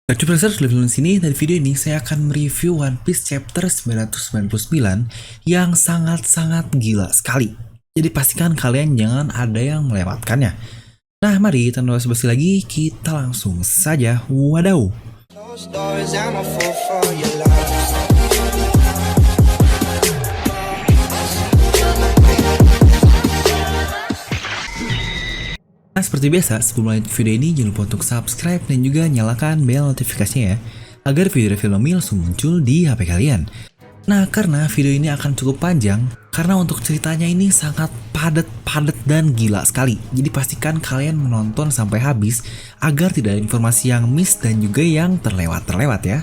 Reviewers di sini. Dari video ini saya akan mereview One Piece chapter 999 yang sangat-sangat gila sekali. Jadi pastikan kalian jangan ada yang melewatkannya. Nah, mari tanpa basa-basi lagi, kita langsung saja. Wadaw. Nah, seperti biasa, sebelum lanjut video ini jangan lupa untuk subscribe dan juga nyalakan bel notifikasinya ya, agar video review Lomil langsung muncul di HP kalian. Nah, karena video ini akan cukup panjang, karena untuk ceritanya ini sangat padat dan gila sekali. Jadi pastikan kalian menonton sampai habis, agar tidak ada informasi yang miss dan juga yang terlewat ya.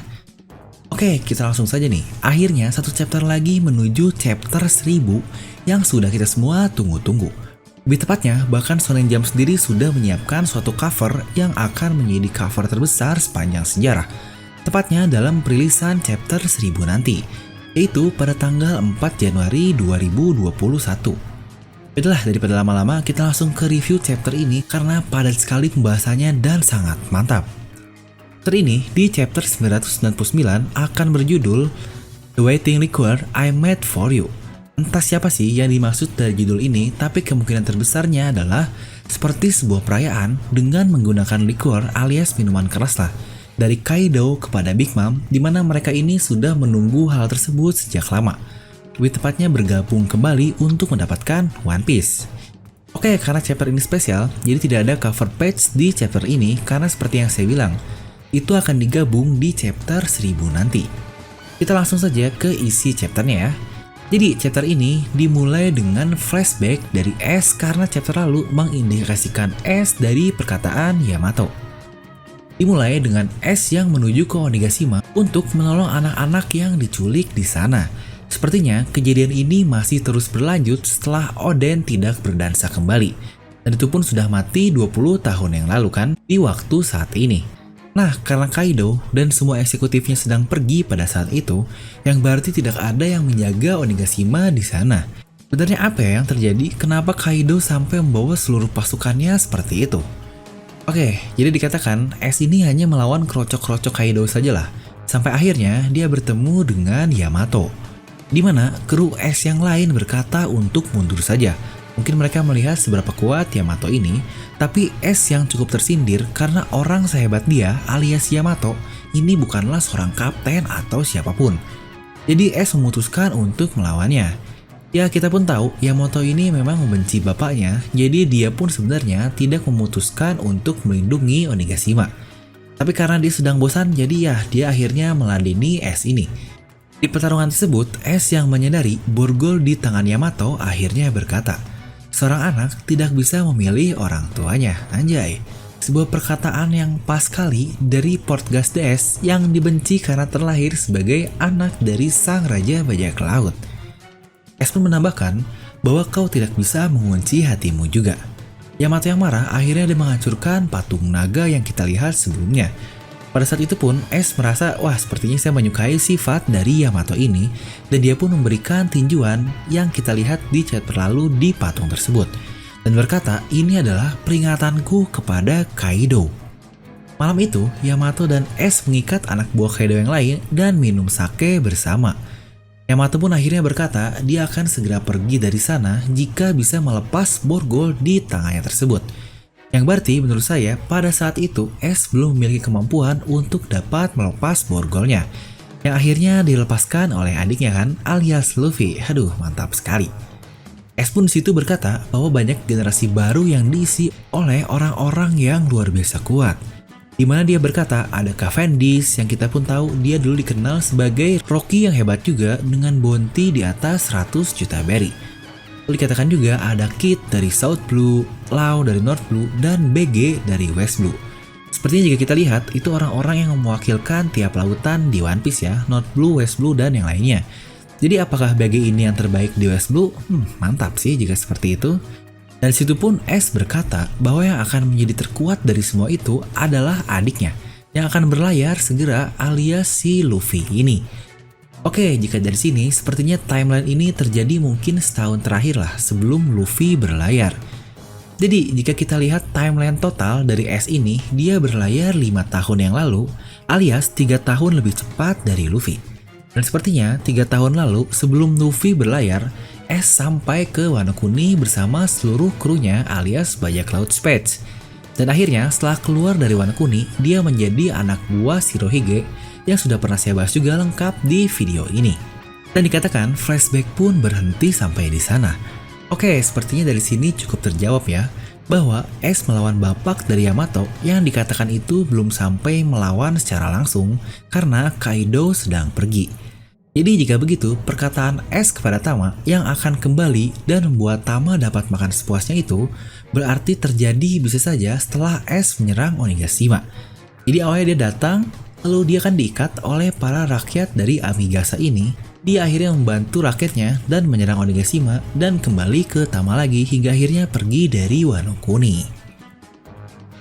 Oke, kita langsung saja nih. Akhirnya satu chapter lagi menuju chapter 1000 yang sudah kita semua tunggu-tunggu. Lebih tepatnya, bahkan Shonen Jump sendiri sudah menyiapkan suatu cover yang akan menjadi cover terbesar sepanjang sejarah. Tepatnya dalam perilisan chapter 1000 nanti, yaitu pada tanggal 4 Januari 2021. Baiklah, daripada lama-lama, kita langsung ke review chapter ini karena padat sekali pembahasannya dan sangat mantap. Chapter ini di chapter 999 akan berjudul The Waiting Liquor I Made For You. Entah siapa sih yang dimaksud dari judul ini, tapi kemungkinan terbesarnya adalah seperti sebuah perayaan dengan menggunakan liquor alias minuman keras lah, dari Kaido kepada Big Mom, di mana mereka ini sudah menunggu hal tersebut sejak lama. Lebih tepatnya bergabung kembali untuk mendapatkan One Piece. Oke, karena chapter ini spesial, jadi tidak ada cover page di chapter ini karena seperti yang saya bilang, itu akan digabung di chapter 1000 nanti. Kita langsung saja ke isi chapternya ya. Jadi chapter ini dimulai dengan flashback dari Ace karena chapter lalu mengindikasikan Ace dari perkataan Yamato. Dimulai dengan Ace yang menuju ke Onigashima untuk menolong anak-anak yang diculik di sana. Sepertinya kejadian ini masih terus berlanjut setelah Oden tidak berdansa kembali. Dan itu pun sudah mati 20 tahun yang lalu kan di waktu saat ini. Nah, karena Kaido dan semua eksekutifnya sedang pergi pada saat itu, yang berarti tidak ada yang menjaga Onigashima di sana. Sebenarnya apa ya yang terjadi? Kenapa Kaido sampai membawa seluruh pasukannya seperti itu? Oke, jadi dikatakan Ace ini hanya melawan krocok-krocok Kaido sajalah, sampai akhirnya dia bertemu dengan Yamato. Di mana kru Ace yang lain berkata untuk mundur saja. Mungkin mereka melihat seberapa kuat Yamato ini, tapi Ace yang cukup tersindir karena orang sehebat dia alias Yamato ini bukanlah seorang kapten atau siapapun. Jadi Ace memutuskan untuk melawannya. Ya, kita pun tahu Yamato ini memang membenci bapaknya, jadi dia pun sebenarnya tidak memutuskan untuk melindungi Onigashima. Tapi karena dia sedang bosan, jadi ya dia akhirnya meladeni Ace ini. Di pertarungan tersebut, Ace yang menyadari borgol di tangan Yamato akhirnya berkata, seorang anak tidak bisa memilih orang tuanya, anjay. Sebuah perkataan yang pas sekali dari Portgas DS yang dibenci karena terlahir sebagai anak dari sang raja bajak laut. Ace pun menambahkan bahwa kau tidak bisa mengunci hatimu juga. Yamato yang marah akhirnya dia menghancurkan patung naga yang kita lihat sebelumnya. Pada saat itu pun Ace merasa, wah sepertinya saya menyukai sifat dari Yamato ini, dan dia pun memberikan tinjuan yang kita lihat di chapter lalu di patung tersebut. Dan berkata, ini adalah peringatanku kepada Kaido. Malam itu, Yamato dan Ace mengikat anak buah Kaido yang lain dan minum sake bersama. Yamato pun akhirnya berkata, dia akan segera pergi dari sana jika bisa melepas borgol di tangannya tersebut. Yang berarti menurut saya pada saat itu Ace belum memiliki kemampuan untuk dapat melepas borgolnya. Yang akhirnya dilepaskan oleh adiknya kan, alias Luffy. Aduh, mantap sekali. Ace pun disitu berkata bahwa banyak generasi baru yang diisi oleh orang-orang yang luar biasa kuat. Dimana dia berkata ada Cavendish yang kita pun tahu dia dulu dikenal sebagai Rocky yang hebat juga dengan bounty di atas 100 juta berry. Dikatakan juga ada Kid dari South Blue, Lau dari North Blue, dan BG dari West Blue. Sepertinya jika kita lihat, itu orang-orang yang mewakilkan tiap lautan di One Piece ya, North Blue, West Blue, dan yang lainnya. Jadi apakah BG ini yang terbaik di West Blue? Mantap sih jika seperti itu. Dan situ pun Ace berkata bahwa yang akan menjadi terkuat dari semua itu adalah adiknya, yang akan berlayar segera alias si Luffy ini. Oke, jika dari sini, sepertinya timeline ini terjadi mungkin setahun terakhir lah sebelum Luffy berlayar. Jadi jika kita lihat timeline total dari S ini, dia berlayar 5 tahun yang lalu, alias 3 tahun lebih cepat dari Luffy. Dan sepertinya 3 tahun lalu sebelum Luffy berlayar, S sampai ke Wano Kuni bersama seluruh krunya alias bajak laut Spatch. Dan akhirnya setelah keluar dari Wano Kuni, dia menjadi anak buah Shirohige yang sudah pernah saya bahas juga lengkap di video ini. Dan dikatakan flashback pun berhenti sampai di sana. Oke, sepertinya dari sini cukup terjawab ya, bahwa S melawan bapak dari Yamato yang dikatakan itu belum sampai melawan secara langsung karena Kaido sedang pergi. Jadi jika begitu, perkataan S kepada Tama yang akan kembali dan membuat Tama dapat makan sepuasnya itu berarti terjadi bisa saja setelah S menyerang Onigashima. Jadi awalnya dia datang, lalu dia kan diikat oleh para rakyat dari Amigasa ini. Dia akhirnya membantu rakyatnya dan menyerang Onigashima dan kembali ke Tama lagi hingga akhirnya pergi dari Wano Kuni.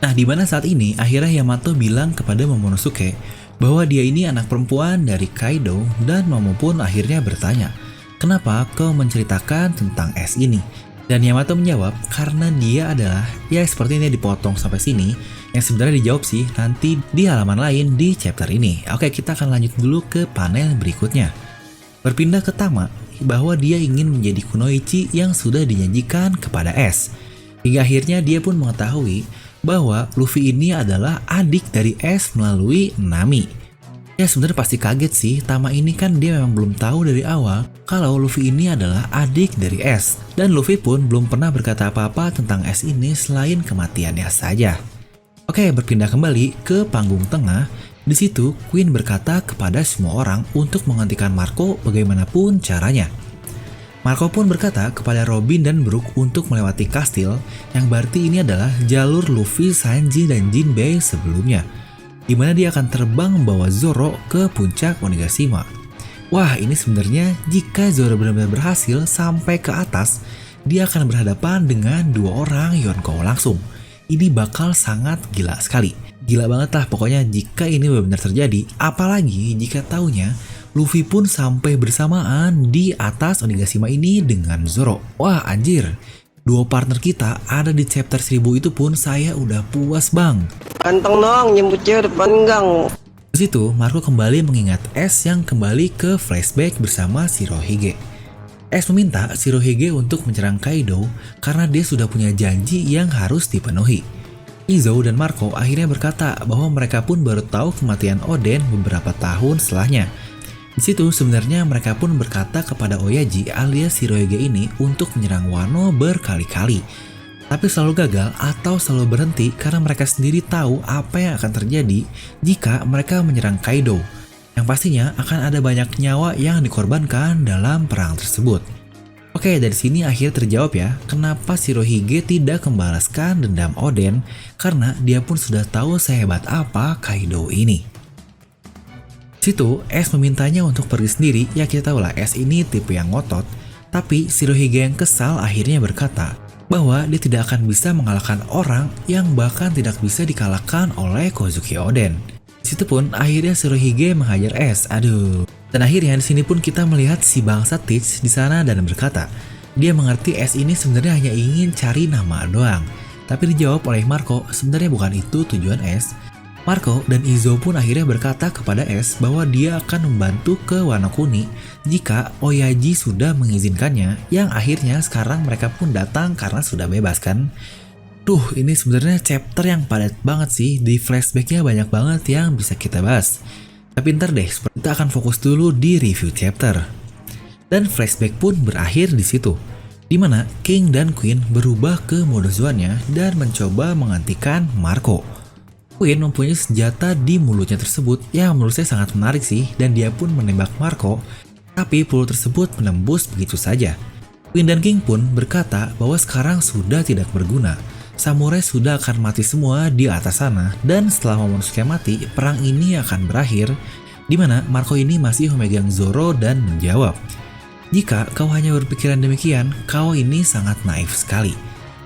Nah, di mana saat ini akhirnya Yamato bilang kepada Momonosuke bahwa dia ini anak perempuan dari Kaido dan Momo pun akhirnya bertanya, "Kenapa kau menceritakan tentang S ini?" Dan Yamato menjawab, karena dia adalah, ya seperti ini dipotong sampai sini, yang sebenarnya dijawab sih nanti di halaman lain di chapter ini. Oke, kita akan lanjut dulu ke panel berikutnya. Berpindah ke Tama bahwa dia ingin menjadi kunoichi yang sudah dinyanyikan kepada S. Hingga akhirnya dia pun mengetahui bahwa Luffy ini adalah adik dari S melalui Nami. Ya sebenarnya pasti kaget sih, Tama ini kan dia memang belum tahu dari awal kalau Luffy ini adalah adik dari S. Dan Luffy pun belum pernah berkata apa-apa tentang S ini selain kematiannya saja. Oke, berpindah kembali ke panggung tengah. Di situ, Queen berkata kepada semua orang untuk menghentikan Marco bagaimanapun caranya. Marco pun berkata kepada Robin dan Brook untuk melewati kastil, yang berarti ini adalah jalur Luffy, Sanji, dan Jinbei sebelumnya, di mana dia akan terbang membawa Zoro ke puncak Onigashima. Wah, ini sebenarnya jika Zoro benar-benar berhasil sampai ke atas, dia akan berhadapan dengan 2 orang Yonkou langsung. Ini bakal sangat gila sekali. Gila banget lah pokoknya jika ini benar-benar terjadi, apalagi jika taunya Luffy pun sampai bersamaan di atas Onigashima ini dengan Zoro. Wah anjir, 2 partner kita ada di chapter 1000 itu pun saya udah puas bang. Kantong dong, nyebut cewek depan gang. Di situ Marco kembali mengingat S yang kembali ke flashback bersama Shirohige. S meminta Shirohige untuk menyerang Kaido karena dia sudah punya janji yang harus dipenuhi. Izo dan Marco akhirnya berkata bahwa mereka pun baru tahu kematian Oden beberapa tahun setelahnya. Di situ sebenarnya mereka pun berkata kepada Oyaji alias Shirohige ini untuk menyerang Wano berkali-kali. Tapi selalu gagal atau selalu berhenti karena mereka sendiri tahu apa yang akan terjadi jika mereka menyerang Kaido. Yang pastinya akan ada banyak nyawa yang dikorbankan dalam perang tersebut. Oke, dari sini akhirnya terjawab ya, kenapa Shirohige tidak membalaskan dendam Oden, karena dia pun sudah tahu sehebat apa Kaido ini. Situ, S memintanya untuk pergi sendiri, ya kita tahu lah S ini tipe yang ngotot, tapi Shirohige yang kesal akhirnya berkata bahwa dia tidak akan bisa mengalahkan orang yang bahkan tidak bisa dikalahkan oleh Kozuki Oden. Situ pun akhirnya Shirohige menghajar S, aduh. Dan akhirnya di sini pun kita melihat si bangsa Teach di sana dan berkata, dia mengerti S ini sebenarnya hanya ingin cari nama doang. Tapi dijawab oleh Marco, sebenarnya bukan itu tujuan S. Marco dan Izo pun akhirnya berkata kepada S bahwa dia akan membantu ke Wano Kuni jika Oyaji sudah mengizinkannya, yang akhirnya sekarang mereka pun datang karena sudah bebas kan. Duh, ini sebenarnya chapter yang padat banget sih, di flashbacknya banyak banget yang bisa kita bahas. Tapi ntar deh, kita akan fokus dulu di review chapter. Dan flashback pun berakhir di situ, di mana King dan Queen berubah ke mode Zoan-nya dan mencoba menggantikan Marco. Queen mempunyai senjata di mulutnya tersebut yang menurut saya sangat menarik sih, dan dia pun menembak Marco, tapi peluru tersebut menembus begitu saja. Queen dan King pun berkata bahwa sekarang sudah tidak berguna. Samurai sudah akan mati semua di atas sana, dan setelah Momonosuke mati, perang ini akan berakhir, di mana Marco ini masih memegang Zoro dan menjawab, "Jika kau hanya berpikiran demikian, kau ini sangat naif sekali.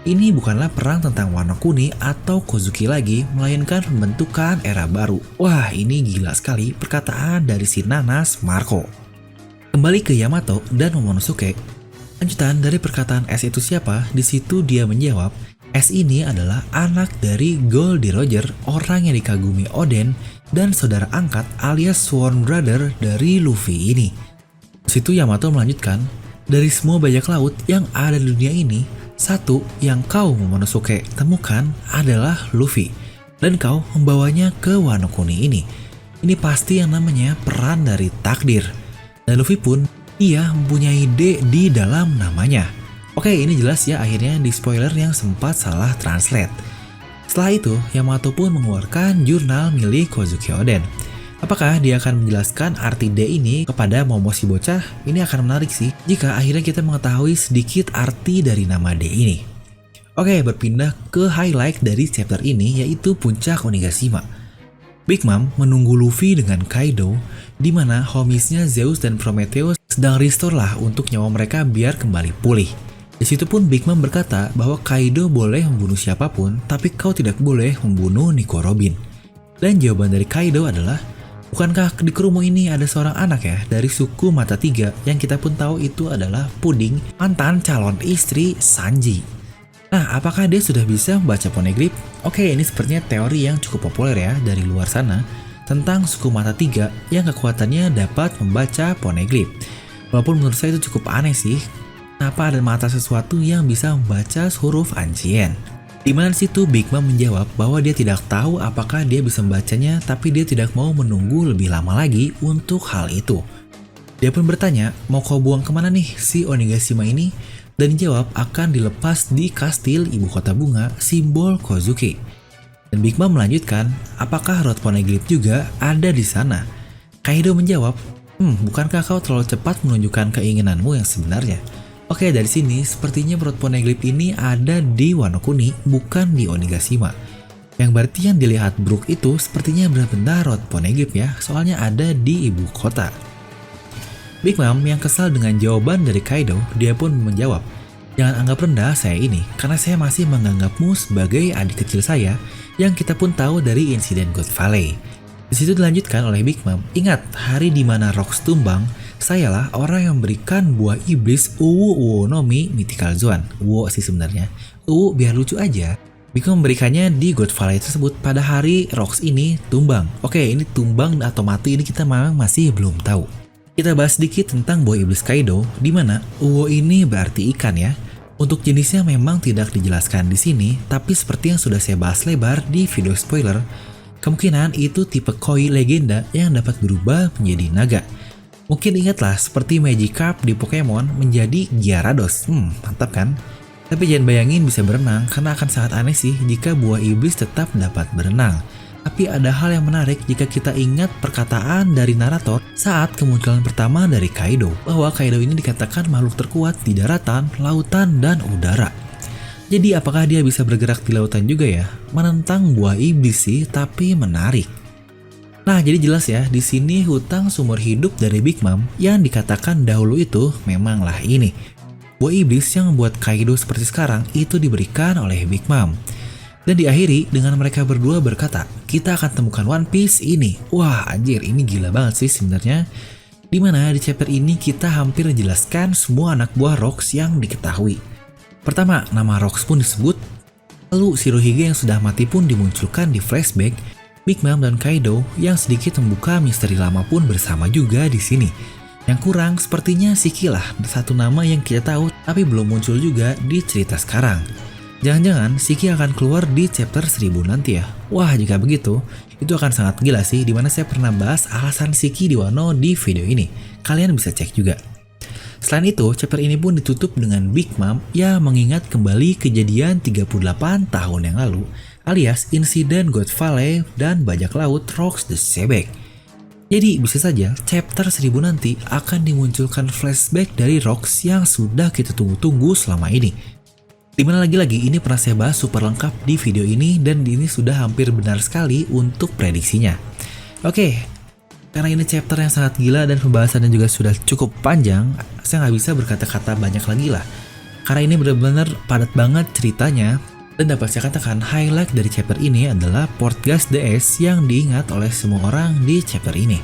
Ini bukanlah perang tentang Wano Kuni atau Kozuki lagi, melainkan pembentukan era baru." Wah, ini gila sekali perkataan dari si nanas Marco. Kembali ke Yamato dan Momonosuke. Lanjutan dari perkataan S itu siapa? Di situ dia menjawab, Ace ini adalah anak dari Goldie Roger, orang yang dikagumi Oden, dan saudara angkat alias sworn brother dari Luffy ini. Situ Yamato melanjutkan, dari semua bajak laut yang ada di dunia ini, satu yang kau Momonosuke temukan adalah Luffy. Dan kau membawanya ke Wano Kuni ini. Ini pasti yang namanya peran dari takdir. Dan Luffy pun, ia mempunyai D di dalam namanya. Oke, ini jelas ya akhirnya di spoiler yang sempat salah translate. Setelah itu, Yamato pun mengeluarkan jurnal milik Kozuki Oden. Apakah dia akan menjelaskan arti D ini kepada Momo si bocah? Ini akan menarik sih, jika akhirnya kita mengetahui sedikit arti dari nama D ini. Oke, berpindah ke highlight dari chapter ini, yaitu puncak Onigashima. Big Mom menunggu Luffy dengan Kaido, di mana homiesnya Zeus dan Prometheus sedang restore lah untuk nyawa mereka biar kembali pulih. Di situ pun Big Mom berkata bahwa Kaido boleh membunuh siapapun, tapi kau tidak boleh membunuh Nico Robin. Dan jawaban dari Kaido adalah, bukankah di Kurumo ini ada seorang anak ya dari suku Mata Tiga yang kita pun tahu itu adalah Puding, mantan calon istri Sanji. Nah, apakah dia sudah bisa membaca poneglyph? Oke, ini sepertinya teori yang cukup populer ya dari luar sana tentang suku Mata Tiga yang kekuatannya dapat membaca poneglyph. Walaupun menurut saya itu cukup aneh sih, kenapa ada mata sesuatu yang bisa membaca huruf Ancient? Di mana situ Big Mom menjawab bahwa dia tidak tahu apakah dia bisa membacanya, tapi dia tidak mau menunggu lebih lama lagi untuk hal itu. Dia pun bertanya, mau kau buang kemana nih si Onigashima ini? Dan dijawab akan dilepas di kastil ibu kota bunga simbol Kozuki. Dan Big Mom melanjutkan, apakah Road Poneglyph juga ada di sana? Kaido menjawab, bukankah kau terlalu cepat menunjukkan keinginanmu yang sebenarnya? Oke, dari sini sepertinya Road Poneglyph ini ada di Wano Kuni, bukan di Onigashima. Yang berarti yang dilihat Brook itu sepertinya benar-benar Road Poneglyph ya, soalnya ada di ibu kota. Big Mom yang kesal dengan jawaban dari Kaido, dia pun menjawab, jangan anggap rendah saya ini, karena saya masih menganggapmu sebagai adik kecil saya, yang kita pun tahu dari insiden God Valley. Di situ dilanjutkan oleh Big Mom, ingat hari di mana Rocks tumbang, sayalah orang yang memberikan buah iblis Uwu Uonomi Mythical Zone. Uwo sih sebenarnya, Uwu biar lucu aja. Big Mom memberikannya di God Valley tersebut pada hari Rocks ini tumbang. Oke, ini tumbang atau mati ini kita memang masih belum tahu. Kita bahas sedikit tentang buah iblis Kaido, di mana Uwo ini berarti ikan ya. Untuk jenisnya memang tidak dijelaskan di sini, tapi seperti yang sudah saya bahas lebar di video spoiler, kemungkinan itu tipe koi legenda yang dapat berubah menjadi naga. Mungkin ingatlah seperti Magikarp di Pokemon menjadi Gyarados, mantap kan? Tapi jangan bayangin bisa berenang, karena akan sangat aneh sih jika buah iblis tetap dapat berenang. Tapi ada hal yang menarik jika kita ingat perkataan dari narator saat kemunculan pertama dari Kaido, bahwa Kaido ini dikatakan makhluk terkuat di daratan, lautan, dan udara. Jadi apakah dia bisa bergerak di lautan juga ya? Menentang buah iblis sih, tapi menarik. Nah, jadi jelas ya, di sini hutang seumur hidup dari Big Mom yang dikatakan dahulu itu memanglah ini. Buah iblis yang membuat Kaido seperti sekarang itu diberikan oleh Big Mom. Dan diakhiri dengan mereka berdua berkata, kita akan temukan One Piece ini. Wah anjir, ini gila banget sih sebenarnya. Dimana di chapter ini kita hampir menjelaskan semua anak buah Rocks yang diketahui. Pertama, nama Rocks pun disebut. Lalu Shirohige yang sudah mati pun dimunculkan di flashback. Big Mom dan Kaido yang sedikit membuka misteri lama pun bersama juga di sini. Yang kurang sepertinya Shiki lah, satu nama yang kita tahu tapi belum muncul juga di cerita sekarang. Jangan-jangan Shiki akan keluar di chapter 1000 nanti ya. Wah, jika begitu, itu akan sangat gila sih, dimana saya pernah bahas alasan Shiki di Wano di video ini. Kalian bisa cek juga. Selain itu, chapter ini pun ditutup dengan Big Mom yang mengingat kembali kejadian 38 tahun yang lalu, alias insiden God Valley dan bajak laut Rocks the Sebek. Jadi bisa saja chapter 1000 nanti akan dimunculkan flashback dari Rocks yang sudah kita tunggu-tunggu selama ini. Dimana lagi-lagi ini pernah saya bahas super lengkap di video ini, dan ini sudah hampir benar sekali untuk prediksinya. Oke, karena ini chapter yang sangat gila dan pembahasannya juga sudah cukup panjang, saya nggak bisa berkata-kata banyak lagi lah. Karena ini benar-benar padat banget ceritanya, dan dapat saya katakan highlight dari chapter ini adalah Portgas DS yang diingat oleh semua orang di chapter ini.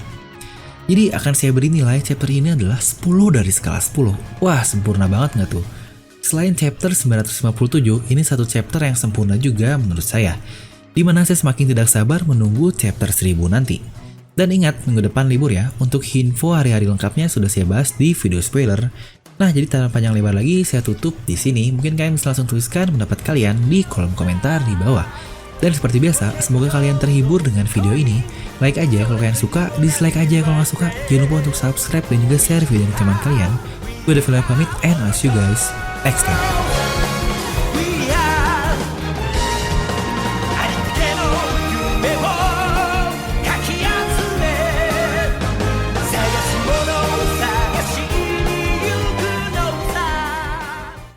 Jadi akan saya beri nilai chapter ini adalah 10 dari skala 10. Wah, sempurna banget nggak tuh? Selain chapter 957, ini satu chapter yang sempurna juga menurut saya, dimana saya semakin tidak sabar menunggu chapter 1000 nanti. Dan ingat, minggu depan libur ya, untuk info hari-hari lengkapnya sudah saya bahas di video spoiler. Nah, jadi tanpa panjang lebar lagi, saya tutup di sini. Mungkin kalian bisa langsung tuliskan pendapat kalian di kolom komentar di bawah. Dan seperti biasa, semoga kalian terhibur dengan video ini. Like aja kalau kalian suka, dislike aja kalau nggak suka. Jangan lupa untuk subscribe dan juga share video ini ke teman kalian. Gue udah pamit, and I'll see you guys next time.